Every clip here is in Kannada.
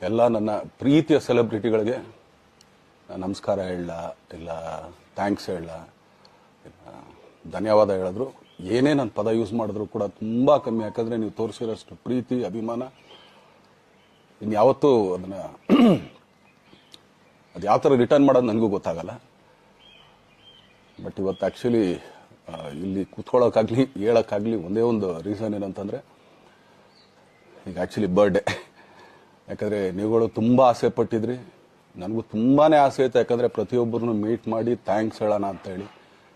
ಎಲ್ಲ ನನ್ನ ಪ್ರೀತಿಯ ಸೆಲೆಬ್ರಿಟಿಗಳಿಗೆ ನಮಸ್ಕಾರ ಹೇಳ ಇಲ್ಲ ಥ್ಯಾಂಕ್ಸ್ ಹೇಳ ಧನ್ಯವಾದ ಹೇಳಿದ್ರು ಏನೇ ನಾನು ಪದ ಯೂಸ್ ಮಾಡಿದ್ರು ಕೂಡ ತುಂಬಾ ಕಮ್ಮಿ. ಯಾಕಂದ್ರೆ ನೀವು ತೋರಿಸಿರೋಷ್ಟು ಪ್ರೀತಿ ಅಭಿಮಾನ ಇನ್ಯಾವತ್ತೂ ಅದನ್ನ ಅದು ಯಾವ ಥರ ರಿಟರ್ನ್ ಮಾಡೋದು ನನಗೂ ಗೊತ್ತಾಗಲ್ಲ. ಬಟ್ ಇವತ್ತು ಆ್ಯಕ್ಚುಲಿ ಇಲ್ಲಿ ಕೂತ್ಕೊಳ್ಳೋಕ್ಕಾಗಲಿ ಹೇಳೋಕ್ಕಾಗಲಿ ಒಂದೇ ಒಂದು ರೀಸನ್ ಏನಂತಂದರೆ ಈಗ ಆ್ಯಕ್ಚುಲಿ ಬರ್ಡೇ. ಯಾಕಂದರೆ ನೀವುಗಳು ತುಂಬ ಆಸೆ ಪಟ್ಟಿದ್ರಿ, ನನಗೂ ತುಂಬಾ ಆಸೆ ಇತ್ತು. ಯಾಕಂದರೆ ಪ್ರತಿಯೊಬ್ಬರನ್ನು ಮೀಟ್ ಮಾಡಿ ಥ್ಯಾಂಕ್ಸ್ ಹೇಳೋಣ ಅಂತ ಹೇಳಿ.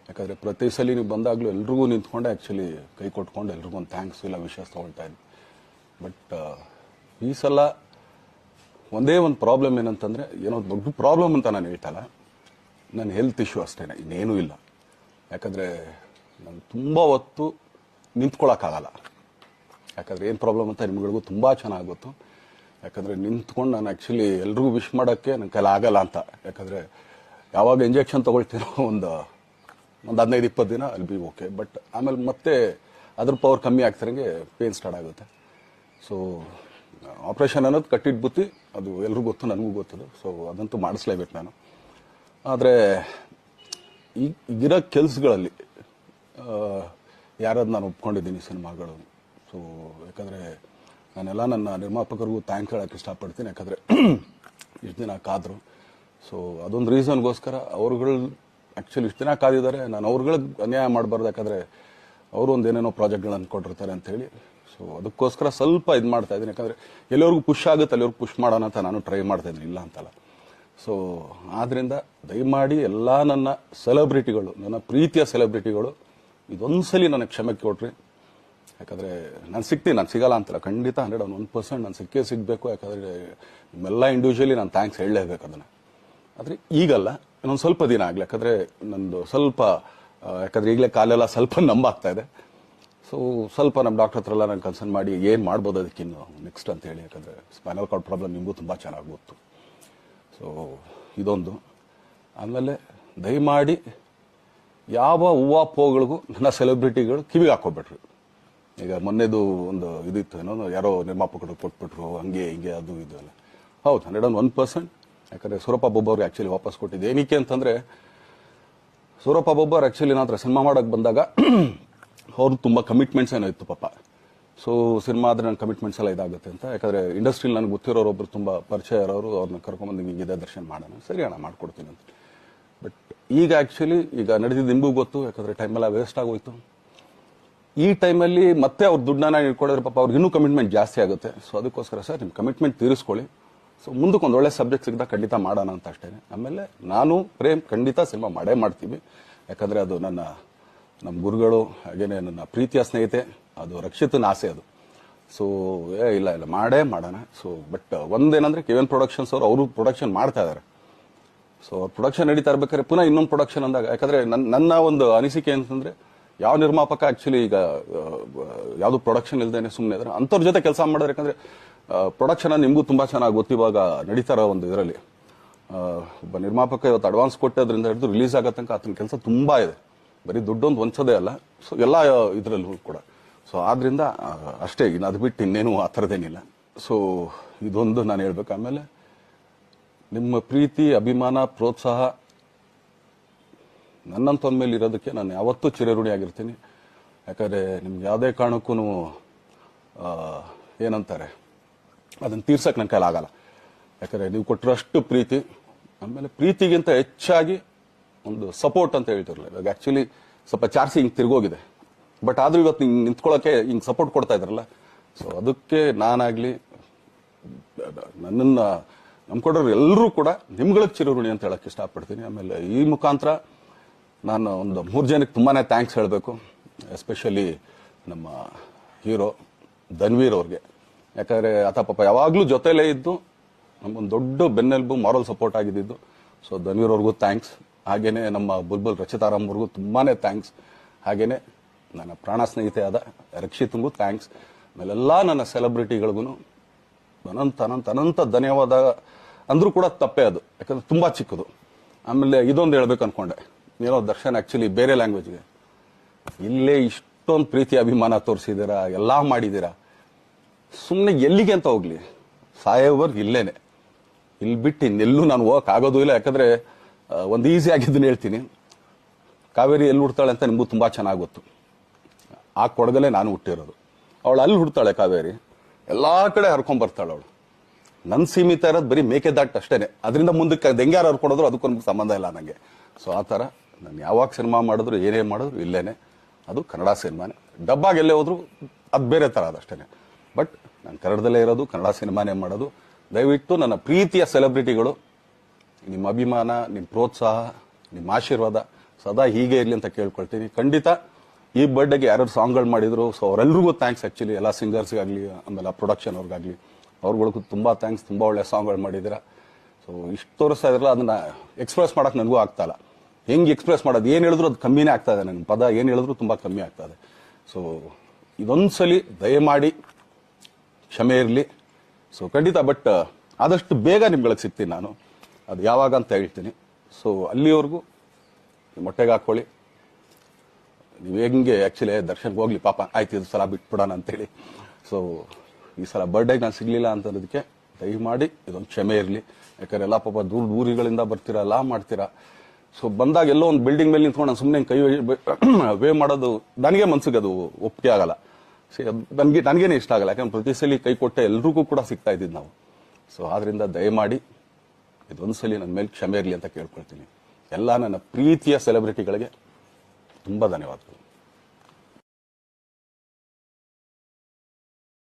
ಯಾಕಂದರೆ ಪ್ರತಿ ಸಲ ನೀವು ಬಂದಾಗಲೂ ಎಲ್ರಿಗೂ ನಿಂತ್ಕೊಂಡೆ ಆ್ಯಕ್ಚುಲಿ ಕೈ ಕೊಟ್ಕೊಂಡು ಎಲ್ರಿಗೂ ಒಂದು ಥ್ಯಾಂಕ್ಸ್ ಇಲ್ಲ ವಿಷಯ ತೊಗೊಳ್ತಾ ಇದ್ದೆ. ಬಟ್ ಈ ಸಲ ಒಂದೇ ಒಂದು ಪ್ರಾಬ್ಲಮ್ ಏನಂತಂದರೆ, ಏನೋ ದೊಡ್ಡ ಪ್ರಾಬ್ಲಮ್ ಅಂತ ನಾನು ಹೇಳ್ತಲ್ಲ, ನನ್ನ ಹೆಲ್ತ್ ಇಶ್ಯೂ ಅಷ್ಟೇ, ಇನ್ನೇನೂ ಇಲ್ಲ. ಯಾಕಂದರೆ ನಾನು ತುಂಬ ಹೊತ್ತು ನಿಂತ್ಕೊಳ್ಳೋಕ್ಕಾಗಲ್ಲ. ಯಾಕಂದರೆ ಏನು ಪ್ರಾಬ್ಲಮ್ ಅಂತ ನಿಮ್ಗಳಿಗೂ ತುಂಬ ಚೆನ್ನಾಗಿ ಗೊತ್ತು. ಯಾಕಂದರೆ ನಿಂತ್ಕೊಂಡು ನಾನು ಆ್ಯಕ್ಚುಲಿ ಎಲ್ರಿಗೂ ವಿಶ್ ಮಾಡೋಕ್ಕೆ ನನ್ನ ಕೈಲಿ ಆಗಲ್ಲ ಅಂತ. ಯಾಕಂದರೆ ಯಾವಾಗ ಇಂಜೆಕ್ಷನ್ ತೊಗೊಳ್ತೀನೋ ಒಂದು 15-20 ದಿನ ಅಲ್ಲಿ ಬಿ ಓಕೆ. ಬಟ್ ಆಮೇಲೆ ಮತ್ತೆ ಅದ್ರ ಪವರ್ ಕಮ್ಮಿ ಆಗ್ತಿರಂಗೆ ಪೇನ್ ಸ್ಟಾರ್ಟ್ ಆಗುತ್ತೆ. ಸೊ ಆಪ್ರೇಷನ್ ಅನ್ನೋದು ಕಟ್ಟಿಟ್ಟು ಬುತ್ತಿ, ಅದು ಎಲ್ರಿಗೂ ಗೊತ್ತು, ನನಗೂ ಗೊತ್ತದು. ಸೊ ಅದಂತೂ ಮಾಡಿಸ್ಲೇಬೇಕು ನಾನು. ಆದರೆ ಈಗಿರೋ ಕೆಲಸಗಳಲ್ಲಿ ಯಾರಾದ್ರು ನಾನು ಒಪ್ಕೊಂಡಿದ್ದೀನಿ ಸಿನಿಮಾಗಳು. ಸೊ ಯಾಕಂದರೆ ನಾನೆಲ್ಲ ನನ್ನ ನಿರ್ಮಾಪಕರಿಗೂ ಥ್ಯಾಂಕ್ ಹೇಳೋಕ್ಕೆ ಇಷ್ಟಪಡ್ತೀನಿ. ಯಾಕಂದರೆ ಇಷ್ಟು ದಿನ ಕಾದರು. ಸೊ ಅದೊಂದು ರೀಸನ್ಗೋಸ್ಕರ ಅವ್ರುಗಳು ಆ್ಯಕ್ಚುಲಿ ಇಷ್ಟು ದಿನ ಕಾದಿದ್ದಾರೆ. ನಾನು ಅವ್ರುಗಳಿಗೆ ಅನ್ಯಾಯ ಮಾಡಬಾರ್ದು. ಯಾಕಂದರೆ ಅವರು ಒಂದು ಏನೇನೋ ಪ್ರಾಜೆಕ್ಟ್ಗಳು ಅಂದ್ಕೊಂಡಿರ್ತಾರೆ ಅಂತೇಳಿ. ಸೊ ಅದಕ್ಕೋಸ್ಕರ ಸ್ವಲ್ಪ ಇದು ಮಾಡ್ತಾ ಇದ್ದೀನಿ. ಯಾಕಂದರೆ ಎಲ್ಲಿವರೆಗೂ ಪುಷ್ ಆಗುತ್ತೆ ಅಲ್ಲಿವರೆಗೂ ಪುಷ್ ಮಾಡೋಣ ಅಂತ ನಾನು ಟ್ರೈ ಮಾಡ್ತಾ ಇದ್ದೀನಿ, ಇಲ್ಲ ಅಂತಲ್ಲ. ಸೊ ಆದ್ದರಿಂದ ದಯಮಾಡಿ ಎಲ್ಲ ನನ್ನ ಸೆಲೆಬ್ರಿಟಿಗಳು, ನನ್ನ ಪ್ರೀತಿಯ ಸೆಲೆಬ್ರಿಟಿಗಳು, ಇದೊಂದ್ಸಲಿ ನನಗೆ ಕ್ಷಮೆ ಕೊಡ್ರಿ. ಯಾಕಂದರೆ ನಾನು ಸಿಗ್ತೀನಿ, ನಾನು ಸಿಗಲ್ಲ ಅಂತಲ್ಲ, ಖಂಡಿತ 101% ನಾನು ಸಿಕ್ಕೇ ಸಿಗಬೇಕು. ಯಾಕಂದರೆ ನಿಮ್ಮೆಲ್ಲ ಇಂಡಿವಿಜುವಲಿ ನಾನು ಥ್ಯಾಂಕ್ಸ್ ಹೇಳಲೇಬೇಕು ಅದನ್ನು. ಆದರೆ ಈಗಲ್ಲ, ಇನ್ನೊಂದು ಸ್ವಲ್ಪ ದಿನ ಆಗಲಿ. ಯಾಕಂದರೆ ನಂದು ಸ್ವಲ್ಪ ಯಾಕಂದರೆ ಈಗಲೇ ಕಾಲೆಲ್ಲ ಸ್ವಲ್ಪ ನಂಬಾಗ್ತಾ ಇದೆ. ಸೊ ಸ್ವಲ್ಪ ನಮ್ಮ ಡಾಕ್ಟರ್ ಹತ್ರ ಎಲ್ಲ ನಾನು ಕನ್ಸರ್ನ್ ಮಾಡಿ ಏನು ಮಾಡ್ಬೋದು ಅದಕ್ಕಿನ್ನು ನೆಕ್ಸ್ಟ್ ಅಂತ ಹೇಳಿ. ಯಾಕಂದರೆ ಸ್ಪೈನಲ್ ಕಾರ್ಡ್ ಪ್ರಾಬ್ಲಮ್ ನಿಮಗೂ ತುಂಬ ಚೆನ್ನಾಗಿ ಗೊತ್ತು. ಸೊ ಇದೊಂದು. ಆಮೇಲೆ ದಯಮಾಡಿ ಯಾವ ಹೂವಾಪೋಗಳಿಗೂ ನನ್ನ ಸೆಲೆಬ್ರಿಟಿಗಳು ಕಿವಿಗೆ ಹಾಕೋಬೇಡ್ರಿ. ಈಗ ಮೊನ್ನೆದು ಒಂದು ಇದಿತ್ತು, ಏನೋ ಯಾರೋ ನಿರ್ಮಾಪಕರು ಕೊಟ್ಬಿಟ್ರು, ಹಂಗೆ ಹಿಂಗೆ ಅದು ಇದು ಎಲ್ಲ. ಹೌದು, 101%. ಯಾಕಂದರೆ ಸೂರಪ್ಪ ಬೊಬ್ಬವ್ರಿಗೆ ಆ್ಯಕ್ಚುಲಿ ವಾಪಸ್ ಕೊಟ್ಟಿದ್ದು ಏನಕ್ಕೆ ಅಂತಂದರೆ, ಸೂರಪ್ಪ ಬೊಬ್ಬರು ಆ್ಯಕ್ಚುಲಿ ನಾನು ಹತ್ರ ಸಿನಿಮಾ ಮಾಡೋಕ್ಕೆ ಬಂದಾಗ ಅವ್ರು ತುಂಬ ಕಮಿಟ್ಮೆಂಟ್ಸ್ ಏನೋ ಇತ್ತು ಪಾಪ. ಸೊ ಸಿನಿಮಾ ಆದರೆ ನನ್ನ ಕಮಿಟ್ಮೆಂಟ್ಸ್ ಎಲ್ಲ ಇದಾಗುತ್ತೆ ಅಂತ. ಯಾಕಂದರೆ ಇಂಡಸ್ಟ್ರಿಲಿ ನನಗೆ ಗೊತ್ತಿರೋರು ಒಬ್ಬರು ತುಂಬ ಪರಿಚಯ ಇರೋರು, ಅವ್ರನ್ನ ಕರ್ಕೊಂಬಂದು ಹಿಂಗಿದೆ ದರ್ಶನ ಮಾಡೋಣ, ಸರಿ ಅಣ್ಣ ಮಾಡ್ಕೊಡ್ತೀನಿ ಅಂತ. ಬಟ್ ಈಗ ಆ್ಯಕ್ಚುಲಿ ಈಗ ನಡೆದಿದ್ದು ನಿಮಗೂ ಗೊತ್ತು. ಯಾಕಂದರೆ ಟೈಮೆಲ್ಲ ವೇಸ್ಟ್ ಆಗೋಯ್ತು. ಈ ಟೈಮಲ್ಲಿ ಮತ್ತೆ ಅವ್ರ ದುಡ್ಡನ್ನ ಇಟ್ಕೊಡಿದ್ರೆ ಪಾಪ ಅವ್ರಿಗೆ ಇನ್ನೂ ಕಮಿಟ್ಮೆಂಟ್ ಜಾಸ್ತಿ ಆಗುತ್ತೆ. ಸೊ ಅದಕ್ಕೋಸ್ಕರ ಸರ್ ನಿಮ್ಮ ಕಮಿಟ್ಮೆಂಟ್ ತೀರಿಸ್ಕೊಳ್ಳಿ. ಸೊ ಮುಂದಕ್ಕೆ ಒಂದು ಒಳ್ಳೆ ಸಬ್ಜೆಕ್ಟ್ ಸಿಗ್ದಾಗ ಖಂಡಿತ ಮಾಡೋಣ ಅಂತ ಅಷ್ಟೇ. ಆಮೇಲೆ ನಾನು ಪ್ರೇಮ್ ಖಂಡಿತ ಸಿನಿಮಾ ಮಾಡೇ ಮಾಡ್ತೀವಿ. ಯಾಕಂದರೆ ಅದು ನಮ್ಮ ಗುರುಗಳು, ಹಾಗೇನೆ ನನ್ನ ಪ್ರೀತಿಯ ಸ್ನೇಹಿತೆ, ಅದು ರಕ್ಷಿತನ ಆಸೆ ಅದು. ಸೊ ಇಲ್ಲ ಮಾಡೇ ಮಾಡೋಣ. ಸೊ ಬಟ್ ಒಂದೇನಂದ್ರೆ KVN ಪ್ರೊಡಕ್ಷನ್ಸ್ ಅವರು ಪ್ರೊಡಕ್ಷನ್ ಮಾಡ್ತಾ ಇದ್ದಾರೆ. ಸೊ ಅವ್ರ ಪ್ರೊಡಕ್ಷನ್ ನಡೀತಾ ಇರ್ಬೇಕಾದ್ರೆ ಪುನಃ ಇನ್ನೊಂದು ಪ್ರೊಡಕ್ಷನ್ ಅಂದಾಗ, ಯಾಕಂದ್ರೆ ನನ್ನ ಒಂದು ಅನಿಸಿಕೆ ಅಂತಂದ್ರೆ, ಯಾವ ನಿರ್ಮಾಪಕ ಆಕ್ಚುಲಿ ಈಗ ಯಾವ್ದು ಪ್ರೊಡಕ್ಷನ್ ಇಲ್ದೇನೆ ಸುಮ್ಮನೆ ಇದ್ರೆ ಅಂಥವ್ರ ಜೊತೆ ಕೆಲಸ ಮಾಡೋರು. ಯಾಕಂದ್ರೆ ಪ್ರೊಡಕ್ಷನ್ ನಿಮಗೂ ತುಂಬಾ ಚೆನ್ನಾಗಿ ಗೊತ್ತು. ಇವಾಗ ನಡೀತಾ ಇರೋ ಒಂದು ಇದರಲ್ಲಿ ಒಬ್ಬ ನಿರ್ಮಾಪಕ ಇವತ್ತು ಅಡ್ವಾನ್ಸ್ ಕೊಟ್ಟೋದ್ರಿಂದ ಹಿಡಿದು ರಿಲೀಸ್ ಆಗೋ ತನಕ ಆತನ ಕೆಲಸ ತುಂಬಾ ಇದೆ. ಬರೀ ದುಡ್ಡೊಂದು ಹೊಂಚೋದೇ ಅಲ್ಲ, ಸೊ ಎಲ್ಲ ಇದರಲ್ಲೂ ಕೂಡ. ಸೊ ಆದ್ರಿಂದ ಅಷ್ಟೇ, ಇನ್ನು ಅದು ಬಿಟ್ಟು ಇನ್ನೇನು ಆ ಥರದ್ದೇನಿಲ್ಲ. ಸೊ ಇದೊಂದು ನಾನು ಹೇಳ್ಬೇಕು. ಆಮೇಲೆ ನಿಮ್ಮ ಪ್ರೀತಿ, ಅಭಿಮಾನ, ಪ್ರೋತ್ಸಾಹ ನನ್ನಂತವನ ಮೇಲೆ ಇರೋದಕ್ಕೆ ನಾನು ಯಾವತ್ತೂ ಚಿರಋಣಿಯಾಗಿರ್ತೀನಿ. ಯಾಕಂದರೆ ನಿಮ್ಗೆ ಯಾವುದೇ ಕಾರಣಕ್ಕೂ ಏನಂತಾರೆ ಅದನ್ನು ತೀರ್ಸಕ್ಕೆ ನನ್ನ ಕೈಲಾಗಲ್ಲ. ಯಾಕಂದರೆ ನೀವು ಕೊಟ್ಟಿರೋಷ್ಟು ಪ್ರೀತಿ, ಆಮೇಲೆ ಪ್ರೀತಿಗಿಂತ ಹೆಚ್ಚಾಗಿ ಒಂದು ಸಪೋರ್ಟ್ ಅಂತ ಹೇಳ್ತಿರಲ್ಲ. ಇವಾಗ ಆ್ಯಕ್ಚುಲಿ ಸ್ವಲ್ಪ ಚಾರ್ಜಿ ಹಿಂಗೆ ತಿರ್ಗೋಗಿದೆ. ಬಟ್ ಆದರೂ ಇವತ್ತು ಹಿಂಗೆ ನಿಂತ್ಕೊಳ್ಳೋಕ್ಕೆ ಹಿಂಗೆ ಸಪೋರ್ಟ್ ಕೊಡ್ತಾ ಇದ್ರಲ್ಲ. ಸೊ ಅದಕ್ಕೆ ನಾನಾಗಲಿ ನನ್ನನ್ನು ನಂಬ್ಕೊಡೋರು ಎಲ್ಲರೂ ಕೂಡ ನಿಮ್ಗಳಿಗೆ ಚಿರಋಣಿ ಅಂತ ಹೇಳಕ್ಕೆ ಇಷ್ಟಪಡ್ತೀನಿ. ಆಮೇಲೆ ಈ ಮುಖಾಂತರ ನಾನು ಒಂದು 3 ಜನಕ್ಕೆ ತುಂಬಾ ಥ್ಯಾಂಕ್ಸ್ ಹೇಳಬೇಕು. ಎಸ್ಪೆಷಲಿ ನಮ್ಮ ಹೀರೋ ಧನ್ವೀರ್ ಅವ್ರಿಗೆ. ಯಾಕಂದರೆ ಆತ ಪಾಪ ಯಾವಾಗಲೂ ಜೊತೆಲೇ ಇದ್ದು ನಮಗೊಂದು ದೊಡ್ಡ ಬೆನ್ನೆಲುಬು, ಮಾರಲ್ ಸಪೋರ್ಟ್ ಆಗಿದ್ದು. ಸೊ ಧನ್ವೀರ್ ಅವ್ರಿಗೂ ಥ್ಯಾಂಕ್ಸ್. ಹಾಗೇನೆ ನಮ್ಮ ಬುಲ್ಬುಲ್ ರಚಿತಾರಾಮ್ ಅವ್ರಿಗೂ ತುಂಬಾ ಥ್ಯಾಂಕ್ಸ್. ಹಾಗೇನೆ ನನ್ನ ಪ್ರಾಣ ಸ್ನೇಹಿತೆ ಆದ ರಕ್ಷಿತ್ಗೂ ಥ್ಯಾಂಕ್ಸ್. ಆಮೇಲೆಲ್ಲ ನನ್ನ ಸೆಲೆಬ್ರಿಟಿಗಳಿಗೂ ಅನಂತ ಧನ್ಯವಾದ ಅಂದ್ರೂ ಕೂಡ ತಪ್ಪೇ ಅದು. ಯಾಕಂದ್ರೆ ತುಂಬಾ ಚಿಕ್ಕದು. ಆಮೇಲೆ ಇದೊಂದು ಹೇಳ್ಬೇಕು ಅನ್ಕೊಂಡೆ, ಏನೋ ದರ್ಶನ್ ಆಕ್ಚುಲಿ ಬೇರೆ ಲ್ಯಾಂಗ್ವೇಜ್ಗೆ ಇಲ್ಲೇ ಇಷ್ಟೊಂದು ಪ್ರೀತಿ ಅಭಿಮಾನ ತೋರಿಸಿದ್ದೀರಾ, ಎಲ್ಲ ಮಾಡಿದ್ದೀರಾ, ಸುಮ್ಮನೆ ಎಲ್ಲಿಗೆ ಅಂತ ಹೋಗ್ಲಿ, ಸಾಯೋವರ್ಗು ಇಲ್ಲೇನೆ, ಇಲ್ಲಿ ಬಿಟ್ಟು ಇನ್ನೆಲ್ಲೂ ನಾನು ಹೋಗಕ್ ಆಗೋದು ಇಲ್ಲ. ಯಾಕಂದ್ರೆ ಒಂದು ಈಸಿ ಆಗಿದ್ದನ್ನು ಹೇಳ್ತೀನಿ, ಕಾವೇರಿ ಎಲ್ಲಿ ಹುಡ್ತಾಳೆ ಅಂತ ನಿಮಗೂ ತುಂಬಾ ಚೆನ್ನಾಗಿ ಗೊತ್ತು. ಆ ಕೊಡಗಲ್ಲೇ ನಾನು ಹುಟ್ಟಿರೋದು. ಅವಳು ಅಲ್ಲಿ ಹುಡ್ತಾಳೆ ಕಾವೇರಿ, ಎಲ್ಲಾ ಕಡೆ ಹರ್ಕೊಂಡ್ ಬರ್ತಾಳೆ ಅವಳು. ನನ್ ಸೀಮಿತ ಇರೋದು ಬರೀ ಮೇಕೆದಾಟ್ ಅಷ್ಟೇನೆ, ಅದರಿಂದ ಮುಂದಕ್ಕೆ ಹೆಂಗ್ಯಾರು ಹರ್ಕೊಡೋದ್ರು ಅದಕ್ಕೊಂದು ಸಂಬಂಧ ಇಲ್ಲ ನಂಗೆ. ಸೊ ಆ ಥರ ನಾನು ಯಾವಾಗ ಸಿನಿಮಾ ಮಾಡಿದ್ರು ಏನೇ ಮಾಡಿದ್ರು ಇಲ್ಲೇನೆ, ಅದು ಕನ್ನಡ ಸಿನಿಮಾನೇ. ಡಬ್ಬಾಗಿ ಎಲ್ಲೇ ಹೋದ್ರು ಅದು ಬೇರೆ ಥರ ಅದಷ್ಟೇನೆ. ಬಟ್ ನಾನು ಕನ್ನಡದಲ್ಲೇ ಇರೋದು, ಕನ್ನಡ ಸಿನಿಮಾನೇ ಮಾಡೋದು. ದಯವಿಟ್ಟು ನನ್ನ ಪ್ರೀತಿಯ ಸೆಲೆಬ್ರಿಟಿಗಳು, ನಿಮ್ಮ ಅಭಿಮಾನ, ನಿಮ್ಮ ಪ್ರೋತ್ಸಾಹ, ನಿಮ್ಮ ಆಶೀರ್ವಾದ ಸದಾ ಹೀಗೆ ಇರಲಿ ಅಂತ ಕೇಳ್ಕೊಳ್ತೀನಿ. ಖಂಡಿತ ಈ ಬರ್ಡೇಗೆ ಯಾರು ಸಾಂಗ್ಗಳು ಮಾಡಿದ್ರು, ಸೊ ಅವರೆಲ್ರಿಗೂ ಥ್ಯಾಂಕ್ಸ್. ಆ್ಯಕ್ಚುಲಿ ಎಲ್ಲ ಸಿಂಗರ್ಸ್ಗಾಗಲಿ, ಆಮೇಲೆ ಪ್ರೊಡಕ್ಷನ್ ಅವ್ರಿಗಾಗಲಿ, ಅವ್ರುಗಳಿಗೂ ತುಂಬ ಥ್ಯಾಂಕ್ಸ್. ತುಂಬ ಒಳ್ಳೆ ಸಾಂಗ್ಗಳು ಮಾಡಿದ್ದೀರಾ. ಸೊ ಇಷ್ಟು ತೋರಿಸ್ತಾ ಇದ್ರಲ್ಲ, ಅದನ್ನ ಎಕ್ಸ್ಪ್ರೆಸ್ ಮಾಡೋಕೆ ನನಗೂ ಆಗ್ತಾ ಇಲ್ಲ. ಹೆಂಗೆ ಎಕ್ಸ್ಪ್ರೆಸ್ ಮಾಡೋದು, ಏನು ಹೇಳಿದ್ರು ಅದು ಕಮ್ಮಿನೇ ಆಗ್ತಾ ಇದೆ. ನನ್ನ ಪದ ಏನು ಹೇಳಿದ್ರು ತುಂಬ ಕಮ್ಮಿ ಆಗ್ತಾ ಇದೆ. ಸೊ ಇದೊಂದ್ಸಲಿ ದಯಮಾಡಿ ಕ್ಷಮೆ ಇರಲಿ. ಸೊ ಖಂಡಿತ, ಬಟ್ ಆದಷ್ಟು ಬೇಗ ನಿಮ್ಗಳಿಗೆ ಸಿಗ್ತೀನಿ ನಾನು, ಅದು ಯಾವಾಗ ಅಂತ ಹೇಳ್ತೀನಿ. ಸೊ ಅಲ್ಲಿವರೆಗೂ ಮೊಟ್ಟೆಗೆ ಹಾಕೊಳ್ಳಿ. ನೀವು ಹೆಂಗೆ ಆ್ಯಕ್ಚುಲಿ ದರ್ಶನ್ಗೆ ಹೋಗ್ಲಿ ಪಾಪ, ಆಯ್ತು ಇದು ಸಲ ಬಿಟ್ಬಿಡೋಣ ಅಂತೇಳಿ. ಸೊ ಈ ಸಲ ಬರ್ಡೇಗೆ ನಾನು ಸಿಗಲಿಲ್ಲ ಅಂತಂದಕ್ಕೆ ದಯಮಾಡಿ ಇದೊಂದು ಕ್ಷಮೆ ಇರಲಿ. ಯಾಕಂದ್ರೆ ಎಲ್ಲ ಪಾಪ ದೂರ ಊರುಗಳಿಂದ ಬರ್ತೀರಾ, ಎಲ್ಲ ಮಾಡ್ತೀರಾ. ಸೊ ಬಂದಾಗ ಎಲ್ಲೋ ಒಂದು ಬಿಲ್ಡಿಂಗ್ ಮೇಲೆ ನಿಂತ್ಕೊಂಡು ನಾನು ಸುಮ್ಮನೆ ಕೈ ವೇ ಮಾಡೋದು ನನಗೆ ಮನ್ಸಿಗೆ ಅದು ಒಪ್ಪಿಗೆ ಆಗಲ್ಲ. ನನಗೇನೆ ಇಷ್ಟ ಆಗಲ್ಲ. ಯಾಕಂದ್ರೆ ಪ್ರತಿ ಸಲ ಕೈ ಕೊಟ್ಟೆ ಎಲ್ರಿಗೂ ಕೂಡ ಸಿಗ್ತಾ ಇದ್ದಿದ್ದು ನಾವು. ಸೊ ಆದ್ರಿಂದ ದಯಮಾಡಿ ಇದೊಂದ್ಸಲಿ ನನ್ನ ಮೇಲೆ ಕ್ಷಮೆ ಇರಲಿ ಅಂತ ಕೇಳ್ಕೊಳ್ತೀನಿ. ಎಲ್ಲ ನನ್ನ ಪ್ರೀತಿಯ ಸೆಲೆಬ್ರಿಟಿಗಳಿಗೆ ತುಂಬ ಧನ್ಯವಾದಗಳು.